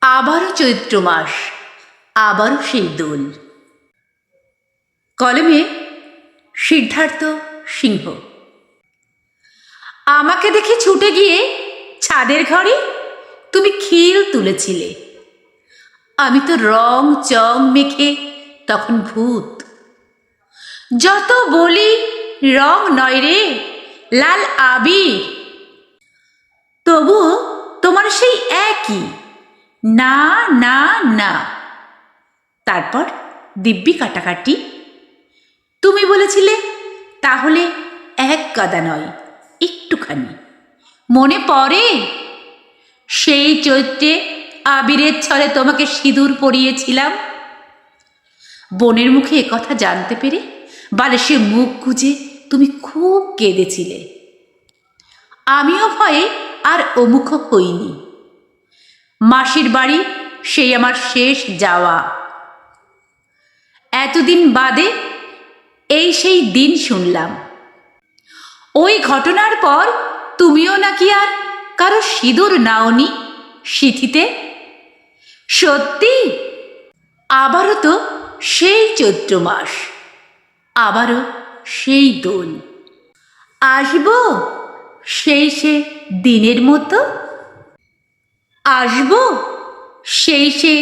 আবারও চৈত্র মাস, আবারও সেই দোল। কলমে সিদ্ধার্থ সিংহ। আমাকে দেখে ছুটে গিয়ে ছাদের ঘরে তুমি খিল তুলেছিলে। আমি তো রং চং মেখে তখন ভূত। যত বলি রং নয় রে, লাল আবির, তবুও তোমার সেই একই না না না। তারপর দিব্যি কাটাকাটি। তুমি বলেছিলে তাহলে এক গাদা নয়, একটুখানি। মনে পড়ে সেই চৈত্রে আবিরের ছলে তোমাকে সিঁদুর পরিয়েছিলাম। বোনের মুখে একথা জানতে পেরে বালিশে মুখ গুজে তুমি খুব কেঁদেছিলে। আমিও ভয়ে আর অমুখ হইনি। মাসির বাড়ি সেই আমার শেষ যাওয়া। এতদিন বাদে এই সেই দিন শুনলাম। ওই ঘটনার পর তুমিও নাকি আর কারো সিঁদুর নাওনি সিঁথিতে। সত্যি? আবারও তো সেই চৈত্র মাস, আবারও সেই দোল। আসবো সেই সে দিনের মতো, আসবো সেই সে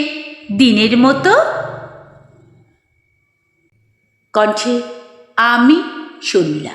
দিনের মতো। কণ্ঠে আমি শর্মিলা।